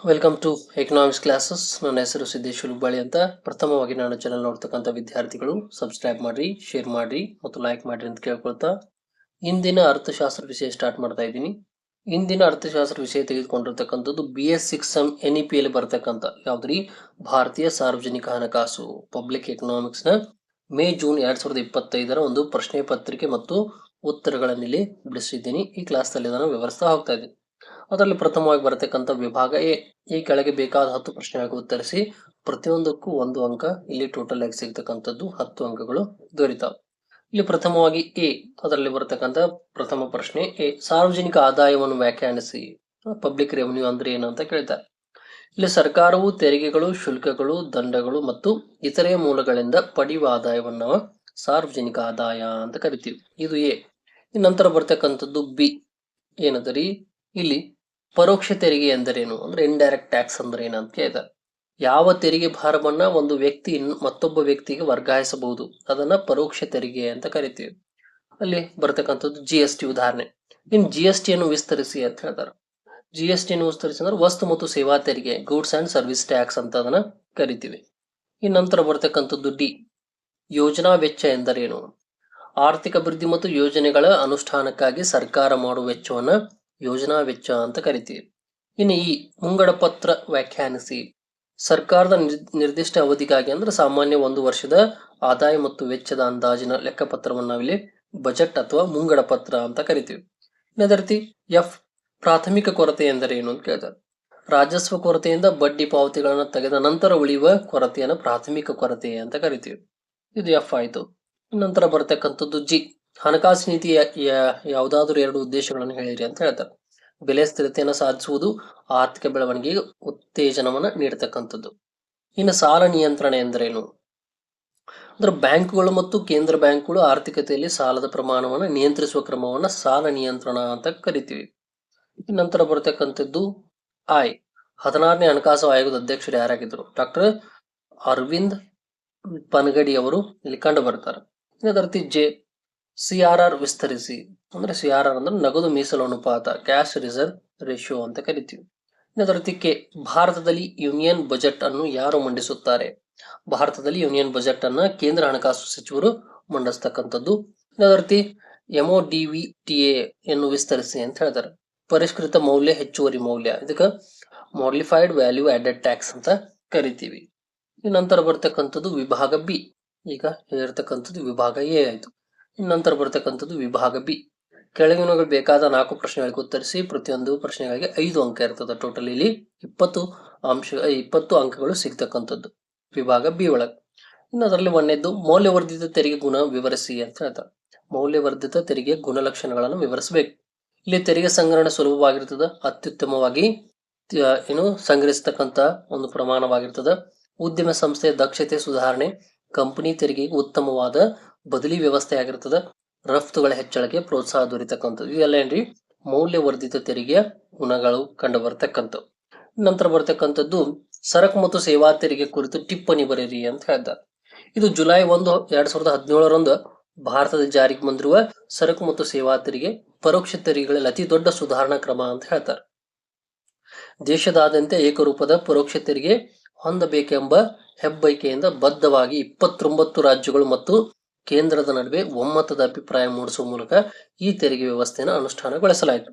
Welcome to economics classes. ನನ್ನ ಹೆಸರು ಸಿದ್ದೇಶ್ ಹುಲ್ಬಾಳಿ ಅಂತ. ಪ್ರಥಮವಾಗಿ ನಾನು ಚಾನಲ್ ನೋಡ್ತಕ್ಕಂಥ ವಿದ್ಯಾರ್ಥಿಗಳು ಸಬ್ಸ್ಕ್ರೈಬ್ ಮಾಡ್ರಿ, ಶೇರ್ ಮಾಡ್ರಿ ಮತ್ತು ಲೈಕ್ ಮಾಡ್ರಿ ಅಂತ ಕೇಳ್ಕೊಳ್ತಾ ಇಂದಿನ ಅರ್ಥಶಾಸ್ತ್ರ ವಿಷಯ ಸ್ಟಾರ್ಟ್ ಮಾಡ್ತಾ ಇದ್ದೀನಿ. ಇಂದಿನ ಅರ್ಥಶಾಸ್ತ್ರ ವಿಷಯ ತೆಗೆದುಕೊಂಡಿರ್ತಕ್ಕಂಥದ್ದು BS6 NEP ಯಲ್ಲಿ ಬರ್ತಕ್ಕಂಥ ಯಾವ್ದ್ರಿ ಭಾರತೀಯ ಸಾರ್ವಜನಿಕ ಹಣಕಾಸು ಪಬ್ಲಿಕ್ ಎಕನಾಮಿಕ್ಸ್ ನ ಮೇ-ಜೂನ್ 2025 ಒಂದು ಪ್ರಶ್ನೆ ಪತ್ರಿಕೆ ಮತ್ತು ಉತ್ತರಗಳನ್ನು ಇಲ್ಲಿ ಬಿಡಿಸಿದ್ದೀನಿ. ಈ ಕ್ಲಾಸ್ ನಲ್ಲಿ ನಾನು ವಿವರಿಸ್ತಾ ಹೋಗ್ತಾ ಇದ್ದೀನಿ. ಅದರಲ್ಲಿ ಪ್ರಥಮವಾಗಿ ಬರತಕ್ಕಂಥ ವಿಭಾಗ ಎ. ಈ ಕೆಳಗೆ ಬೇಕಾದ 10 ಪ್ರಶ್ನೆಗಳಿಗೆ ಉತ್ತರಿಸಿ. ಪ್ರತಿಯೊಂದಕ್ಕೂ 1 ಅಂಕ. ಇಲ್ಲಿ ಟೋಟಲ್ ಆಗಿ ಸಿಗ್ತಕ್ಕಂಥದ್ದು 10 ಅಂಕಗಳು ದೊರೀತಾವೆ. ಇಲ್ಲಿ ಪ್ರಥಮವಾಗಿ ಎ, ಅದರಲ್ಲಿ ಬರತಕ್ಕಂಥ ಪ್ರಥಮ ಪ್ರಶ್ನೆ ಎ. ಸಾರ್ವಜನಿಕ ಆದಾಯವನ್ನು ವ್ಯಾಖ್ಯಾನಿಸಿ. ಪಬ್ಲಿಕ್ ರೆವೆನ್ಯೂ ಅಂದ್ರೆ ಏನು ಅಂತ ಕೇಳ್ತಾರೆ. ಇಲ್ಲಿ ಸರ್ಕಾರವು ತೆರಿಗೆಗಳು, ಶುಲ್ಕಗಳು, ದಂಡಗಳು ಮತ್ತು ಇತರೆ ಮೂಲಗಳಿಂದ ಪಡೆಯುವ ಆದಾಯವನ್ನು ನಾವು ಸಾರ್ವಜನಿಕ ಆದಾಯ ಅಂತ ಕರಿತೀವಿ. ಇದು ಎ. ನಂತರ ಬರ್ತಕ್ಕಂಥದ್ದು ಬಿ ಏನದರಿ. ಇಲ್ಲಿ ಪರೋಕ್ಷ ತೆರಿಗೆ ಎಂದರೇನು ಅಂದ್ರೆ ಇಂಡೈರೆಕ್ಟ್ ಟ್ಯಾಕ್ಸ್ ಅಂದ್ರೆ ಏನಂತ ಕೇಳಿದ್ದಾರೆ. ಯಾವ ತೆರಿಗೆ ಭಾರವನ್ನ ಒಂದು ವ್ಯಕ್ತಿ ಮತ್ತೊಬ್ಬ ವ್ಯಕ್ತಿಗೆ ವರ್ಗಾಯಿಸಬಹುದು ಅದನ್ನ ಪರೋಕ್ಷ ತೆರಿಗೆ ಅಂತ ಕರಿತೀವಿ. ಅಲ್ಲಿ ಬರ್ತಕ್ಕಂಥದ್ದು GST ಉದಾಹರಣೆ. ಇನ್ GST ಯನ್ನು ವಿಸ್ತರಿಸಿ ಅಂತ ಹೇಳ್ತಾರೆ. GST ಯನ್ನು ವಿಸ್ತರಿಸಿ ಅಂದ್ರೆ ವಸ್ತು ಮತ್ತು ಸೇವಾ ತೆರಿಗೆ, ಗೂಡ್ಸ್ ಅಂಡ್ ಸರ್ವಿಸ್ ಟ್ಯಾಕ್ಸ್ ಅಂತ ಅದನ್ನ ಕರಿತೀವಿ. ಇನ್ ನಂತರ ಬರ್ತಕ್ಕಂಥದ್ದು ಡಿ, ಯೋಜನಾ ವೆಚ್ಚ ಎಂದರೇನು. ಆರ್ಥಿಕ ಅಭಿವೃದ್ಧಿ ಮತ್ತು ಯೋಜನೆಗಳ ಅನುಷ್ಠಾನಕ್ಕಾಗಿ ಸರ್ಕಾರ ಮಾಡುವ ವೆಚ್ಚವನ್ನ ಯೋಜನಾ ವೆಚ್ಚ ಅಂತ ಕರಿತೀವಿ. ಇನ್ನು ಈ ಮುಂಗಡ ಪತ್ರ ವ್ಯಾಖ್ಯಾನಿಸಿ. ಸರ್ಕಾರದ ನಿರ್ದಿಷ್ಟ ಅವಧಿಗಾಗಿ ಅಂದ್ರೆ ಸಾಮಾನ್ಯ 1 ವರ್ಷದ ಆದಾಯ ಮತ್ತು ವೆಚ್ಚದ ಅಂದಾಜಿನ ಲೆಕ್ಕಪತ್ರವನ್ನು ನಾವಿಲ್ಲಿ ಬಜೆಟ್ ಅಥವಾ ಮುಂಗಡ ಪತ್ರ ಅಂತ ಕರಿತೀವಿ. ಅದೇ ರೀತಿ ಎಫ್, ಪ್ರಾಥಮಿಕ ಕೊರತೆ ಎಂದರೇನು ಅಂತ ಕೇಳ್ತಾರೆ. ರಾಜಸ್ವ ಕೊರತೆಯಿಂದ ಬಡ್ಡಿ ಪಾವತಿಗಳನ್ನು ತೆಗೆದ ನಂತರ ಉಳಿಯುವ ಕೊರತೆಯನ್ನು ಪ್ರಾಥಮಿಕ ಕೊರತೆ ಅಂತ ಕರಿತೀವಿ. ಇದು ಎಫ್ ಆಯ್ತು. ನಂತರ ಬರ್ತಕ್ಕಂಥದ್ದು ಜಿ, ಹಣಕಾಸು ನೀತಿಯ ಯಾವುದಾದ್ರೂ 2 ಉದ್ದೇಶಗಳನ್ನು ಹೇಳಿರಿ ಅಂತ ಹೇಳ್ತಾರೆ. ಬೆಲೆ ಸ್ಥಿರತೆಯನ್ನು ಸಾಧಿಸುವುದು, ಆರ್ಥಿಕ ಬೆಳವಣಿಗೆಗೆ ಉತ್ತೇಜನವನ್ನು ನೀಡತಕ್ಕಂಥದ್ದು. ಇನ್ನು ಸಾಲ ನಿಯಂತ್ರಣ ಎಂದರೇನು ಅಂದ್ರೆ ಬ್ಯಾಂಕುಗಳು ಮತ್ತು ಕೇಂದ್ರ ಬ್ಯಾಂಕುಗಳು ಆರ್ಥಿಕತೆಯಲ್ಲಿ ಸಾಲದ ಪ್ರಮಾಣವನ್ನು ನಿಯಂತ್ರಿಸುವ ಕ್ರಮವನ್ನು ಸಾಲ ನಿಯಂತ್ರಣ ಅಂತ ಕರಿತೀವಿ. ನಂತರ ಬರ್ತಕ್ಕಂಥದ್ದು ಐ, 16ನೇ ಹಣಕಾಸು ಆಯೋಗದ ಅಧ್ಯಕ್ಷರು ಯಾರಾಗಿದ್ರು? ಡಾಕ್ಟರ್ ಅರವಿಂದ್ ಪನಗಡಿ ಅವರು ಇಲ್ಲಿ ಕಂಡು ಬರ್ತಾರೆ. ಅದೇ ರೀತಿ ಜೆ, CRR ವಿಸ್ತರಿಸಿ. ಅಂದ್ರೆ CRR ಅಂದ್ರೆ ನಗದು ಮೀಸಲು ಅನುಪಾತ, ಕ್ಯಾಶ್ ರಿಸರ್ವ್ ರೇಷಿಯೋ ಅಂತ ಕರಿತೀವಿ. ಅದೇ ರೀತಿ ಕೆ, ಭಾರತದಲ್ಲಿ ಯೂನಿಯನ್ ಬಜೆಟ್ ಅನ್ನು ಯಾರು ಮಂಡಿಸುತ್ತಾರೆ? ಭಾರತದಲ್ಲಿ ಯೂನಿಯನ್ ಬಜೆಟ್ ಅನ್ನ ಕೇಂದ್ರ ಹಣಕಾಸು ಸಚಿವರು ಮಂಡಿಸ್ತಕ್ಕಂಥದ್ದು. ಅದೇ ರೀತಿ MODVTA ಯನ್ನು ವಿಸ್ತರಿಸಿ ಅಂತ ಹೇಳ್ತಾರೆ. ಪರಿಷ್ಕೃತ ಮೌಲ್ಯ ಹೆಚ್ಚುವರಿ ಮೌಲ್ಯ, ಇದಕ್ಕೆ ಮಾಡಿಫೈಡ್ ವ್ಯಾಲ್ಯೂ ಆಡೆಡ್ ಟ್ಯಾಕ್ಸ್ ಅಂತ ಕರಿತೀವಿ. ಈ ನಂತರ ಬರ್ತಕ್ಕಂಥದ್ದು ವಿಭಾಗ ಬಿ. ಈಗ ಹೇಳಿರ್ತಕ್ಕಂಥದ್ದು ವಿಭಾಗ ಎ ಆಯ್ತು. ನಂತರ ಬರ್ತಕ್ಕಂಥದ್ದು ವಿಭಾಗ ಬಿ. ಕೆಳಗಿನವುಗಳು ಬೇಕಾದ 4 ಪ್ರಶ್ನೆಗಳಿಗೆ ಉತ್ತರಿಸಿ. ಪ್ರತಿಯೊಂದು ಪ್ರಶ್ನೆಗಳಿಗೆ 5 ಅಂಕ ಇರ್ತದೆ. ಟೋಟಲ್ ಇಲ್ಲಿ 20 ಅಂಕಗಳು ಸಿಗ್ತಕ್ಕಂಥದ್ದು ವಿಭಾಗ ಬಿ ಒಳಗೆ. ಇನ್ನು ಅದರಲ್ಲಿ ಒಂದನೇದ್ದು ಮೌಲ್ಯವರ್ಧಿತ ತೆರಿಗೆ ಗುಣ ವಿವರಿಸಿ ಅಂತ ಹೇಳ್ತಾರೆ. ಮೌಲ್ಯವರ್ಧಿತ ತೆರಿಗೆ ಗುಣಲಕ್ಷಣಗಳನ್ನು ವಿವರಿಸಬೇಕು. ಇಲ್ಲಿ ತೆರಿಗೆ ಸಂಗ್ರಹಣೆ ಸುಲಭವಾಗಿರ್ತದೆ, ಅತ್ಯುತ್ತಮವಾಗಿ ಸಂಗ್ರಹಿಸತಕ್ಕಂತ ಒಂದು ಪ್ರಮಾಣವಾಗಿರ್ತದೆ. ಉದ್ಯಮ ಸಂಸ್ಥೆಯ ದಕ್ಷತೆ ಸುಧಾರಣೆ, ಕಂಪನಿ ತೆರಿಗೆಗೆ ಉತ್ತಮವಾದ ಬದಲಿ ವ್ಯವಸ್ಥೆ ಆಗಿರ್ತದೆ, ರಫ್ತುಗಳ ಹೆಚ್ಚಳಕ್ಕೆ ಪ್ರೋತ್ಸಾಹ ದೊರೀತಕ್ಕಂಥದ್ದು. ಇವೆಲ್ಲ ಏನ್ರಿ ಮೌಲ್ಯವರ್ಧಿತ ತೆರಿಗೆಯ ಗುಣಗಳು ಕಂಡು ಬರ್ತಕ್ಕಂಥವು. ನಂತರ ಬರ್ತಕ್ಕಂಥದ್ದು ಸರಕು ಮತ್ತು ಸೇವಾ ತೆರಿಗೆ ಕುರಿತು ಟಿಪ್ಪಣಿ ಬರೆಯಿರಿ ಅಂತ ಹೇಳ್ತಾರೆ. ಇದು ಜುಲೈ 1, 2017 ಭಾರತದಲ್ಲಿ ಜಾರಿಗೆ ಬಂದಿರುವ ಸರಕು ಮತ್ತು ಸೇವಾ ತೆರಿಗೆ ಪರೋಕ್ಷ ತೆರಿಗೆಗಳಲ್ಲಿ ಅತಿ ದೊಡ್ಡ ಸುಧಾರಣಾ ಕ್ರಮ ಅಂತ ಹೇಳ್ತಾರೆ. ದೇಶದಾದ್ಯಂತ ಏಕರೂಪದ ಪರೋಕ್ಷ ತೆರಿಗೆ ಹೊಂದಬೇಕೆಂಬ ಹೆಬ್ಬಯಕೆಯಿಂದ ಬದ್ಧವಾಗಿ 29 ರಾಜ್ಯಗಳು ಮತ್ತು ಕೇಂದ್ರದ ನಡುವೆ ಒಮ್ಮತದ ಅಭಿಪ್ರಾಯ ಮೂಡಿಸುವ ಮೂಲಕ ಈ ತೆರಿಗೆ ವ್ಯವಸ್ಥೆಯನ್ನು ಅನುಷ್ಠಾನಗೊಳಿಸಲಾಯಿತು.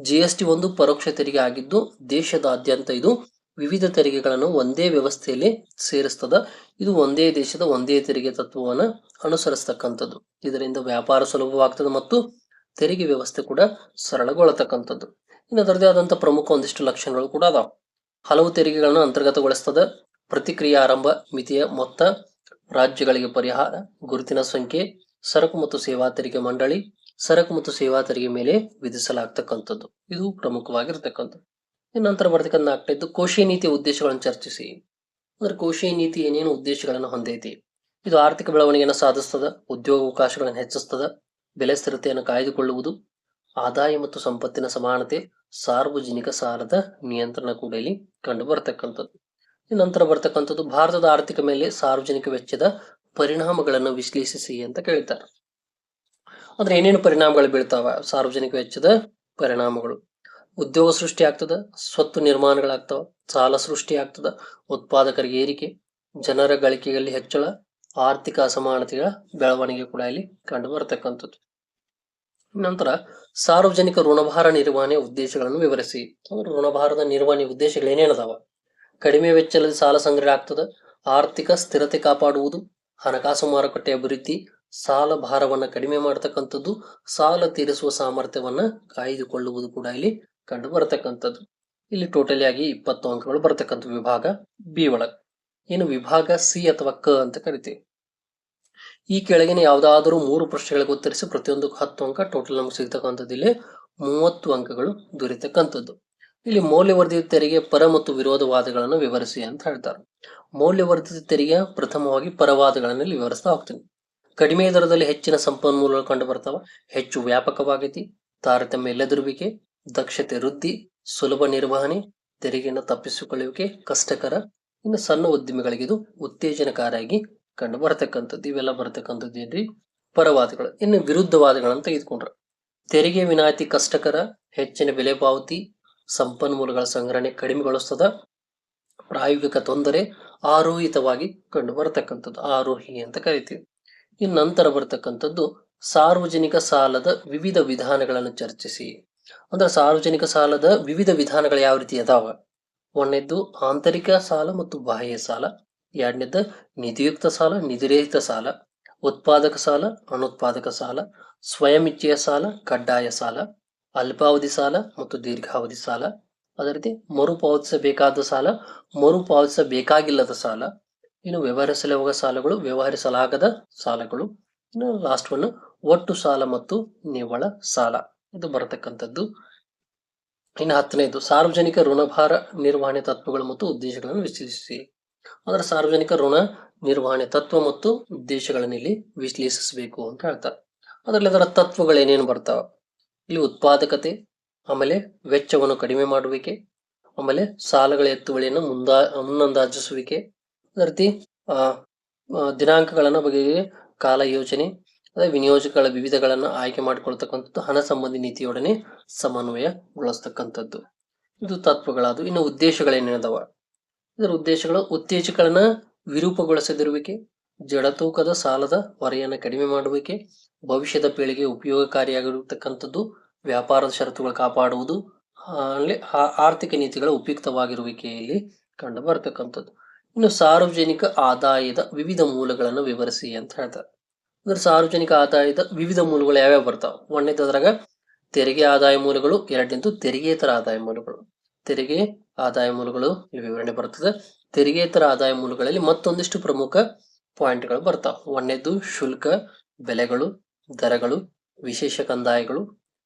GST ಒಂದು ಪರೋಕ್ಷ ತೆರಿಗೆ ಆಗಿದ್ದು ದೇಶದಾದ್ಯಂತ ಇದು ವಿವಿಧ ತೆರಿಗೆಗಳನ್ನು ಒಂದೇ ವ್ಯವಸ್ಥೆಯಲ್ಲಿ ಸೇರಿಸ್ತದ. ಇದು ಒಂದೇ ದೇಶದ ಒಂದೇ ತೆರಿಗೆ ತತ್ವವನ್ನು ಅನುಸರಿಸತಕ್ಕಂಥದ್ದು. ಇದರಿಂದ ವ್ಯಾಪಾರ ಸುಲಭವಾಗ್ತದೆ ಮತ್ತು ತೆರಿಗೆ ವ್ಯವಸ್ಥೆ ಕೂಡ ಸರಳಗೊಳ್ಳತಕ್ಕಂಥದ್ದು. ಇನ್ನು ಅದರದೇ ಆದಂತಹ ಪ್ರಮುಖ ಒಂದಿಷ್ಟು ಲಕ್ಷಣಗಳು ಕೂಡ ಅದಾವ. ಹಲವು ತೆರಿಗೆಗಳನ್ನು ಅಂತರ್ಗತಗೊಳಿಸ್ತದೆ. ಪ್ರತಿಕ್ರಿಯೆ ಆರಂಭ ಮಿತಿಯ ಮೊತ್ತ, ರಾಜ್ಯಗಳಿಗೆ ಪರಿಹಾರ, ಗುರುತಿನ ಸಂಖ್ಯೆ, ಸರಕು ಮತ್ತು ಸೇವಾ ತೆರಿಗೆ ಮಂಡಳಿ, ಸರಕು ಮತ್ತು ಸೇವಾ ತೆರಿಗೆ ಮೇಲೆ ವಿಧಿಸಲಾಗ್ತಕ್ಕಂಥದ್ದು. ಇದು ಪ್ರಮುಖವಾಗಿರ್ತಕ್ಕಂಥದ್ದು. ನಂತರ ಬರ್ತಕ್ಕಂಥ 4ನೇದು ಕೋಶೀಯ ನೀತಿಯ ಉದ್ದೇಶಗಳನ್ನು ಚರ್ಚಿಸಿ. ಅಂದ್ರೆ ಕೋಶೀಯ ನೀತಿ ಏನೇನು ಉದ್ದೇಶಗಳನ್ನು ಹೊಂದೈತಿ? ಇದು ಆರ್ಥಿಕ ಬೆಳವಣಿಗೆಯನ್ನು ಸಾಧಿಸ್ತದ, ಉದ್ಯೋಗಾವಕಾಶಗಳನ್ನು ಹೆಚ್ಚಿಸ್ತದ, ಬೆಲೆ ಸ್ಥಿರತೆಯನ್ನು ಕಾಯ್ದುಕೊಳ್ಳುವುದು, ಆದಾಯ ಮತ್ತು ಸಂಪತ್ತಿನ ಸಮಾನತೆ, ಸಾರ್ವಜನಿಕ ಸಾಲದ ನಿಯಂತ್ರಣ ಕೂಡ ಇಲ್ಲಿ ಕಂಡು ಬರ್ತಕ್ಕಂಥದ್ದು. ನಂತರ ಬರ್ತಕ್ಕಂಥದ್ದು ಭಾರತದ ಆರ್ಥಿಕ ಮೇಲೆ ಸಾರ್ವಜನಿಕ ವೆಚ್ಚದ ಪರಿಣಾಮಗಳನ್ನು ವಿಶ್ಲೇಷಿಸಿ ಅಂತ ಕೇಳ್ತಾರೆ. ಅಂದ್ರೆ ಏನೇನು ಪರಿಣಾಮಗಳು ಬೀಳ್ತಾವ ಸಾರ್ವಜನಿಕ ವೆಚ್ಚದ ಪರಿಣಾಮಗಳು? ಉದ್ಯೋಗ ಸೃಷ್ಟಿ ಆಗ್ತದ, ಸ್ವತ್ತು ನಿರ್ಮಾಣಗಳಾಗ್ತವ, ಸಾಲ ಸೃಷ್ಟಿ ಆಗ್ತದ, ಉತ್ಪಾದಕರಿಗೆ ಏರಿಕೆ, ಜನರ ಗಳಿಕೆಯಲ್ಲಿ ಹೆಚ್ಚಳ, ಆರ್ಥಿಕ ಅಸಮಾನತೆಗಳ ಬೆಳವಣಿಗೆ ಕೂಡ ಇಲ್ಲಿ ಕಂಡು ಬರತಕ್ಕಂಥದ್ದು. ನಂತರ ಸಾರ್ವಜನಿಕ ಋಣಭಾರ ನಿರ್ವಹಣೆ ಉದ್ದೇಶಗಳನ್ನು ವಿವರಿಸಿ. ಋಣಭಾರದ ನಿರ್ವಹಣೆ ಉದ್ದೇಶಗಳು ಏನೇನದಾವ? ಕಡಿಮೆ ವೆಚ್ಚದಲ್ಲಿ ಸಾಲ ಸಂಗ್ರಹ ಆಗ್ತದ, ಆರ್ಥಿಕ ಸ್ಥಿರತೆ ಕಾಪಾಡುವುದು, ಹಣಕಾಸು ಮಾರುಕಟ್ಟೆ ಅಭಿವೃದ್ಧಿ, ಸಾಲ ಭಾರವನ್ನ ಕಡಿಮೆ ಮಾಡತಕ್ಕಂಥದ್ದು, ಸಾಲ ತೀರಿಸುವ ಸಾಮರ್ಥ್ಯವನ್ನ ಕಾಯ್ದುಕೊಳ್ಳುವುದು ಕೂಡ ಇಲ್ಲಿ ಕಂಡು ಬರತಕ್ಕಂಥದ್ದು. ಇಲ್ಲಿ ಟೋಟಲಿ ಆಗಿ 20 ಅಂಕಗಳು ಬರತಕ್ಕಂಥ ವಿಭಾಗ ಬಿ ಒಳಗೆ. ಇನ್ನು ವಿಭಾಗ ಸಿ ಅಥವಾ ಕ ಅಂತ ಕರಿತೀವಿ. ಈ ಕೆಳಗಿನ ಯಾವುದಾದರೂ 3 ಪ್ರಶ್ನೆಗಳಿಗೆ ಉತ್ತರಿಸಿ ಪ್ರತಿಯೊಂದಕ್ಕೂ 10 ಅಂಕ, ಟೋಟಲ್ ನಮ್ಗೆ ಸಿಗ್ತಕ್ಕಂಥದ್ದು ಇಲ್ಲಿ 30 ಅಂಕಗಳು ದೊರೆತಕ್ಕಂಥದ್ದು. ಇಲ್ಲಿ ಮೌಲ್ಯವರ್ಧಿತ ತೆರಿಗೆ ಪರ ಮತ್ತು ವಿರೋಧವಾದಗಳನ್ನು ವಿವರಿಸಿ ಅಂತ ಹೇಳ್ತಾರೆ. ಮೌಲ್ಯವರ್ಧಿತ ತೆರಿಗೆಯ ಪ್ರಥಮವಾಗಿ ಪರವಾದಗಳನ್ನು ಇಲ್ಲಿ ವಿವರಿಸ್ತಾ ಹೋಗ್ತೀನಿ. ಕಡಿಮೆ ದರದಲ್ಲಿ ಹೆಚ್ಚಿನ ಸಂಪನ್ಮೂಲಗಳು ಕಂಡು ಬರ್ತಾವ, ಹೆಚ್ಚು ವ್ಯಾಪಕವಾಗೈತಿ, ತಾರತಮ್ಯ ಇಲ್ಲದಿರುವಿಕೆ, ದಕ್ಷತೆ ವೃದ್ಧಿ, ಸುಲಭ ನಿರ್ವಹಣೆ, ತೆರಿಗೆಯನ್ನು ತಪ್ಪಿಸಿಕೊಳ್ಳುವಿಕೆ ಕಷ್ಟಕರ, ಇನ್ನು ಸಣ್ಣ ಉದ್ಯಮಿಗಳಿಗೆ ಇದು ಉತ್ತೇಜನಕಾರಿಯಾಗಿ ಕಂಡು ಬರತಕ್ಕಂಥದ್ದು. ಇವೆಲ್ಲ ಬರತಕ್ಕಂಥದ್ದು ಏನ್ರಿ ಪರವಾದಗಳು. ಇನ್ನು ವಿರುದ್ಧವಾದಗಳನ್ನು ತೆಗೆದುಕೊಂಡ್ರೆ ತೆರಿಗೆ ವಿನಾಯಿತಿ ಕಷ್ಟಕರ, ಹೆಚ್ಚಿನ ಬೆಲೆ ಪಾವತಿ, ಸಂಪನ್ಮೂಲಗಳ ಸಂಗ್ರಹಣೆ ಕಡಿಮೆಗೊಳಿಸ್ತದ, ಪ್ರಾಯೋಗಿಕ ತೊಂದರೆ, ಆರೋಹಿತವಾಗಿ ಕಂಡು ಬರತಕ್ಕಂಥದ್ದು, ಆರೋಹಿ ಅಂತ ಕರಿತೀವಿ. ಇನ್ನು ನಂತರ ಬರತಕ್ಕಂಥದ್ದು ಸಾರ್ವಜನಿಕ ಸಾಲದ ವಿವಿಧ ವಿಧಾನಗಳನ್ನು ಚರ್ಚಿಸಿ. ಅಂದ್ರೆ ಸಾರ್ವಜನಿಕ ಸಾಲದ ವಿವಿಧ ವಿಧಾನಗಳು ಯಾವ ರೀತಿ ಅದಾವ? ಒಂದನೇದ್ದು ಆಂತರಿಕ ಸಾಲ ಮತ್ತು ಬಾಹ್ಯ ಸಾಲ, ಎರಡನೇದ್ದು ನಿಧಿಯುಕ್ತ ಸಾಲ, ನಿಧಿರಹಿತ ಸಾಲ, ಉತ್ಪಾದಕ ಸಾಲ, ಅನುತ್ಪಾದಕ ಸಾಲ, ಸ್ವಯಂ ಇಚ್ಛೆಯ ಸಾಲ, ಕಡ್ಡಾಯ ಸಾಲ, ಅಲ್ಪಾವಧಿ ಸಾಲ ಮತ್ತು ದೀರ್ಘಾವಧಿ ಸಾಲ, ಅದೇ ರೀತಿ ಮರುಪಾವತಿಸಬೇಕಾದ ಸಾಲ, ಮರುಪಾವತಿಸಬೇಕಾಗಿಲ್ಲದ ಸಾಲ, ಇನ್ನು ವ್ಯವಹರಿಸಲುವ ಸಾಲಗಳು, ವ್ಯವಹರಿಸಲಾಗದ ಸಾಲಗಳು, ಇನ್ನು ಲಾಸ್ಟ್ ಒನ್ ಒಟ್ಟು ಸಾಲ ಮತ್ತು ನಿವ್ವಳ ಸಾಲ, ಇದು ಬರತಕ್ಕಂಥದ್ದು. ಇನ್ನು 10ನೇದು ಸಾರ್ವಜನಿಕ ಋಣಭಾರ ನಿರ್ವಹಣೆ ತತ್ವಗಳು ಮತ್ತು ಉದ್ದೇಶಗಳನ್ನು ವಿಶ್ಲೇಷಿಸಿ. ಅಂದ್ರೆ ಸಾರ್ವಜನಿಕ ಋಣ ನಿರ್ವಹಣೆ ತತ್ವ ಮತ್ತು ಉದ್ದೇಶಗಳನ್ನು ಇಲ್ಲಿ ವಿಶ್ಲೇಷಿಸಬೇಕು ಅಂತ ಹೇಳ್ತಾರೆ. ಅದರಲ್ಲಿ ಅದರ ತತ್ವಗಳು ಏನೇನು ಬರ್ತಾವ? ಇಲ್ಲಿ ಉತ್ಪಾದಕತೆ, ಆಮೇಲೆ ವೆಚ್ಚವನ್ನು ಕಡಿಮೆ ಮಾಡುವಿಕೆ, ಆಮೇಲೆ ಸಾಲಗಳ ಎತ್ತುವಳಿಯನ್ನು ಮುನ್ನಂದಾಜಿಸುವಿಕೆ, ಅದೇ ರೀತಿ ದಿನಾಂಕಗಳನ್ನ ಬಗೆಗೆ ಕಾಲ ಯೋಜನೆ, ಅದೇ ವಿನಿಯೋಜಕಗಳ ವಿವಿಧಗಳನ್ನ ಆಯ್ಕೆ ಮಾಡಿಕೊಳ್ತಕ್ಕಂಥದ್ದು, ಹಣ ಸಂಬಂಧಿ ನೀತಿಯೊಡನೆ ಸಮನ್ವಯಗೊಳಿಸ್ತಕ್ಕಂಥದ್ದು. ಇದು ತತ್ವಗಳಾದ. ಇನ್ನು ಉದ್ದೇಶಗಳೇನೇನದಾವ? ಇದರ ಉದ್ದೇಶಗಳು ಉತ್ತೇಜಕಗಳನ್ನ ವಿರೂಪಗೊಳಿಸದಿರುವಿಕೆ, ಜಡತೂಕದ ಸಾಲದ ಹೊರೆಯನ್ನು ಕಡಿಮೆ ಮಾಡುವಿಕೆ, ಭವಿಷ್ಯದ ಪೀಳಿಗೆ ಉಪಯೋಗಕಾರಿಯಾಗಿರತಕ್ಕಂಥದ್ದು, ವ್ಯಾಪಾರದ ಷರತ್ತುಗಳು ಕಾಪಾಡುವುದು, ಅಲ್ಲಿ ಆರ್ಥಿಕ ನೀತಿಗಳ ಉಪಯುಕ್ತವಾಗಿರುವಿಕೆಯಲ್ಲಿ ಕಂಡು ಬರತಕ್ಕಂಥದ್ದು. ಇನ್ನು ಸಾರ್ವಜನಿಕ ಆದಾಯದ ವಿವಿಧ ಮೂಲಗಳನ್ನು ವಿವರಿಸಿ ಅಂತ ಹೇಳ್ತಾರೆ. ಅಂದ್ರೆ ಸಾರ್ವಜನಿಕ ಆದಾಯದ ವಿವಿಧ ಮೂಲಗಳು ಯಾವ್ಯಾವ ಬರ್ತಾವ? ಒಂದನೇದ್ರಾಗ ತೆರಿಗೆ ಆದಾಯ ಮೂಲಗಳು, ಎರಡನೇದು ತೆರಿಗೆತರ ಆದಾಯ ಮೂಲಗಳು. ತೆರಿಗೆ ಆದಾಯ ಮೂಲಗಳು ಇಲ್ಲಿ ವಿವರಣೆ ಬರ್ತದೆ. ತೆರಿಗೆತರ ಆದಾಯ ಮೂಲಗಳಲ್ಲಿ ಮತ್ತೊಂದಿಷ್ಟು ಪ್ರಮುಖ ಪಾಯಿಂಟ್ಗಳು ಬರ್ತಾವ. ಒಂದನೇದು ಶುಲ್ಕ, ಬೆಲೆಗಳು, ದರಗಳು, ವಿಶೇಷ ಕಂದಾಯಗಳು,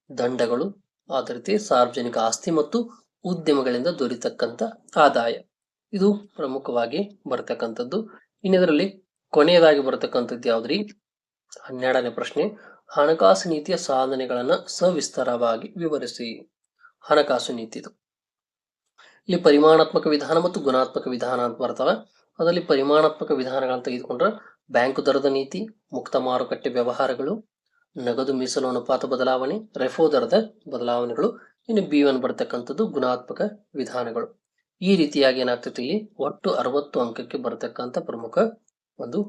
ದಂಡಗಳು, ಅದೇ ರೀತಿ ಸಾರ್ವಜನಿಕ ಆಸ್ತಿ ಮತ್ತು ಉದ್ಯಮಗಳಿಂದ ದೊರೆತಕ್ಕಂಥ ಆದಾಯ, ಇದು ಪ್ರಮುಖವಾಗಿ ಬರ್ತಕ್ಕಂಥದ್ದು. ಇನ್ನಿದರಲ್ಲಿ ಕೊನೆಯದಾಗಿ ಬರತಕ್ಕಂಥದ್ದು ಯಾವ್ದ್ರಿ? 12ನೇ ಪ್ರಶ್ನೆ, ಹಣಕಾಸು ನೀತಿಯ ಸಾಧನೆಗಳನ್ನ ಸವಿಸ್ತಾರವಾಗಿ ವಿವರಿಸಿ. ಹಣಕಾಸು ನೀತಿದು ಇಲ್ಲಿ ಪರಿಮಾಣಾತ್ಮಕ ವಿಧಾನ ಮತ್ತು ಗುಣಾತ್ಮಕ ವಿಧಾನ ಅಂತ ಬರ್ತವೆ. ಅದರಲ್ಲಿ ಪರಿಮಾಣಾತ್ಮಕ ವಿಧಾನಗಳನ್ನು ತೆಗೆದುಕೊಂಡ್ರೆ ಬ್ಯಾಂಕು ದರದ ನೀತಿ, ಮುಕ್ತ ಮಾರುಕಟ್ಟೆ ವ್ಯವಹಾರಗಳು, ನಗದು ಮೀಸಲು ಅನುಪಾತ ಬದಲಾವಣೆ, ರೆಫೋ ದರದ ಬದಲಾವಣೆಗಳು. ಇನ್ನು B1 ಬರ್ತಕ್ಕಂಥದ್ದು ಗುಣಾತ್ಮಕ ವಿಧಾನಗಳು. ಈ ರೀತಿಯಾಗಿ ಏನಾಗ್ತೈತಿ, ಇಲ್ಲಿ ಒಟ್ಟು 60 ಅಂಕಕ್ಕೆ ಬರತಕ್ಕಂಥ ಪ್ರಮುಖ ಒಂದು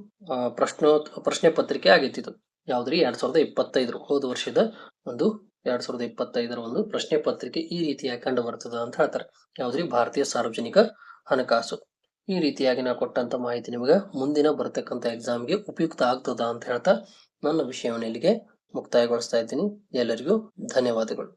ಪ್ರಶ್ನೆ ಪತ್ರಿಕೆ ಆಗೈತಿ. ಇದು ಯಾವ್ದ್ರಿ? 2025 ಹೋದ ವರ್ಷದ ಒಂದು 2025 ಒಂದು ಪ್ರಶ್ನೆ ಪತ್ರಿಕೆ ಈ ರೀತಿಯಾಗಿ ಕಂಡು ಬರ್ತದ ಅಂತ ಹೇಳ್ತಾರೆ. ಯಾವ್ದ್ರಿ? ಭಾರತೀಯ ಸಾರ್ವಜನಿಕ ಹಣಕಾಸು. ಈ ರೀತಿಯಾಗಿ ನಾ ಕೊಟ್ಟಂತ ಮಾಹಿತಿ ನಿಮಗೆ ಮುಂದಿನ ಬರ್ತಕ್ಕಂಥ ಎಕ್ಸಾಮ್ಗೆ ಉಪಯುಕ್ತ ಆಗ್ತದ ಅಂತ ಹೇಳ್ತಾ ನನ್ನ ವಿಷಯವನ್ನು ಇಲ್ಲಿಗೆ ಮುಕ್ತಾಯಗೊಳಿಸ್ತಾ ಇದ್ದೀನಿ. ಎಲ್ಲರಿಗೂ ಧನ್ಯವಾದಗಳು.